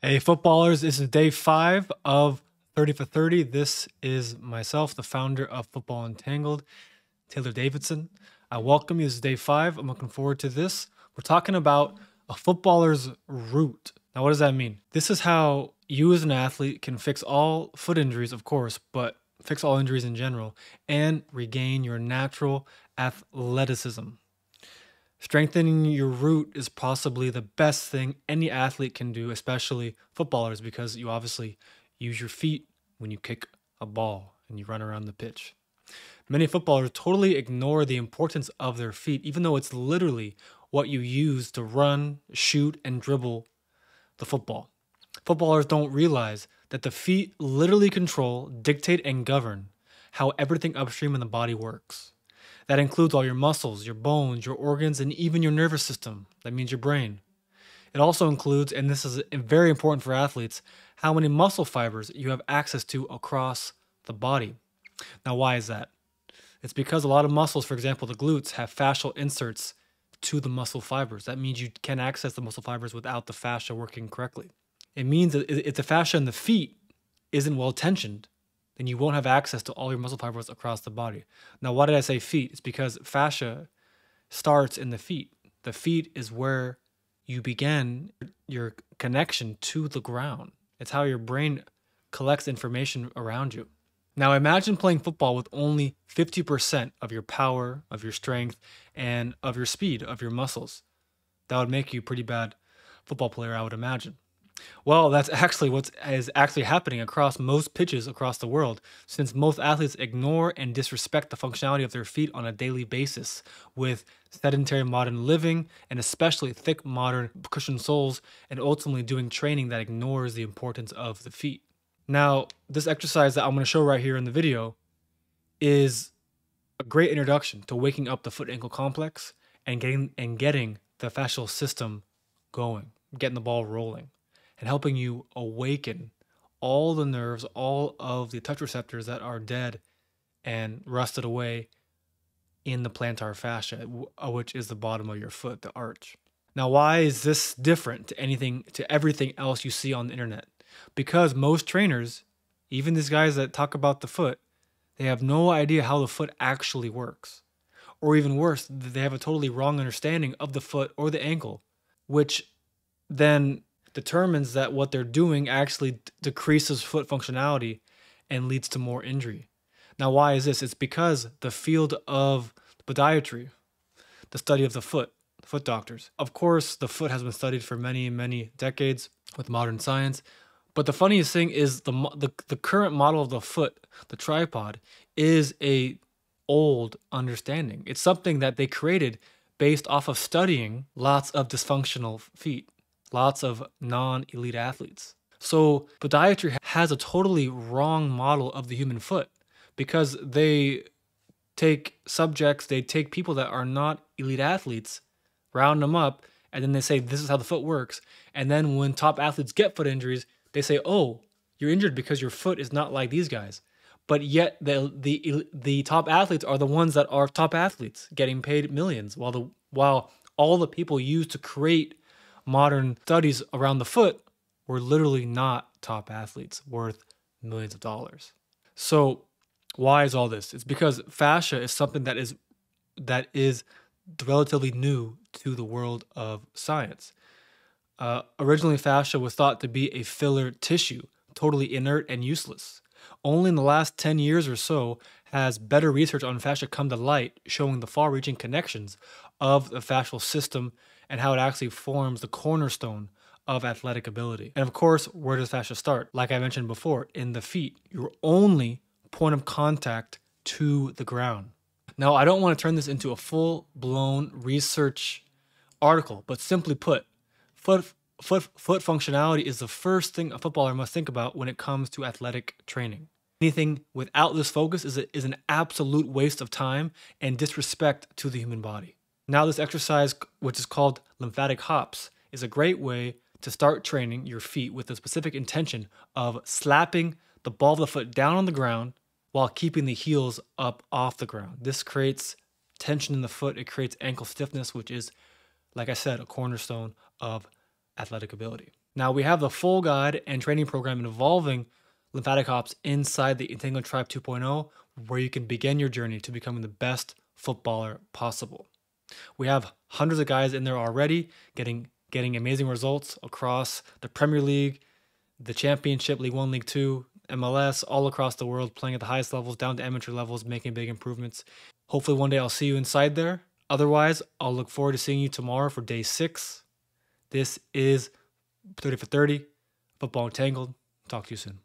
Hey, footballers, this is day 5 of 30 for 30. This is myself, the founder of Football Entangled, Taylor Davidson. I welcome you. This is day 5. I'm looking forward to this. We're talking about a footballer's root. Now, what does that mean? This is how you as an athlete can fix all foot injuries, of course, but fix all injuries in general and regain your natural athleticism. Strengthening your root is possibly the best thing any athlete can do, especially footballers, because you obviously use your feet when you kick a ball and you run around the pitch. Many footballers totally ignore the importance of their feet, even though it's literally what you use to run, shoot, and dribble the football. Footballers don't realize that the feet literally control, dictate, and govern how everything upstream in the body works. That includes all your muscles, your bones, your organs, and even your nervous system. That means your brain. It also includes, and this is very important for athletes, how many muscle fibers you have access to across the body. Now, why is that? It's because a lot of muscles, for example, the glutes, have fascial inserts to the muscle fibers. That means you can access the muscle fibers without the fascia working correctly. It means that if the fascia in the feet isn't well tensioned, then you won't have access to all your muscle fibers across the body. Now, why did I say feet? It's because fascia starts in the feet. The feet is where you begin your connection to the ground. It's how your brain collects information around you. Now, imagine playing football with only 50% of your power, of your strength, and of your speed, of your muscles. That would make you a pretty bad football player, I would imagine. Well, that's actually what is actually happening across most pitches across the world, since most athletes ignore and disrespect the functionality of their feet on a daily basis with sedentary modern living and especially thick modern cushioned soles, and ultimately doing training that ignores the importance of the feet. Now, this exercise that I'm going to show right here in the video is a great introduction to waking up the foot-ankle complex and getting the fascial system going, getting the ball rolling, and helping you awaken all the nerves, all of the touch receptors that are dead and rusted away in the plantar fascia, which is the bottom of your foot, the arch. Now, why is this different to everything else you see on the internet? Because most trainers, even these guys that talk about the foot, they have no idea how the foot actually works. Or even worse, they have a totally wrong understanding of the foot or the ankle, which then determines that what they're doing actually decreases foot functionality and leads to more injury. Now, why is this? It's because the field of podiatry, the study of the foot doctors. Of course, the foot has been studied for many, many decades with modern science. But the funniest thing is the current model of the foot, the tripod, is a old understanding. It's something that they created based off of studying lots of dysfunctional feet, lots of non-elite athletes. So podiatry has a totally wrong model of the human foot because they take subjects, they take people that are not elite athletes, round them up, and then they say, this is how the foot works. And then when top athletes get foot injuries, they say, oh, you're injured because your foot is not like these guys. But yet the top athletes are the ones that are top athletes getting paid millions, while all the people used to create modern studies around the foot were literally not top athletes worth millions of dollars. So why is all this? It's because fascia is something that is relatively new to the world of science. Originally, fascia was thought to be a filler tissue, totally inert and useless. Only in the last 10 years or so has better research on fascia come to light, showing the far-reaching connections of the fascial system and how it actually forms the cornerstone of athletic ability. And of course, where does fascia start? Like I mentioned before, in the feet, your only point of contact to the ground. Now, I don't want to turn this into a full-blown research article, but simply put, foot functionality is the first thing a footballer must think about when it comes to athletic training. Anything without this focus is an absolute waste of time and disrespect to the human body. Now, this exercise, which is called lymphatic hops, is a great way to start training your feet with the specific intention of slapping the ball of the foot down on the ground while keeping the heels up off the ground. This creates tension in the foot. It creates ankle stiffness, which is, like I said, a cornerstone of athletic ability. Now we have the full guide and training program involving lymphatic hops inside the Entangled Tribe 2.0, where you can begin your journey to becoming the best footballer possible. We have hundreds of guys in there already getting amazing results across the Premier League, the Championship, League One, League Two, MLS, all across the world, playing at the highest levels, down to amateur levels, making big improvements. Hopefully one day I'll see you inside there. Otherwise, I'll look forward to seeing you tomorrow for day 6. This is 30 for 30, Football Entangled. Talk to you soon.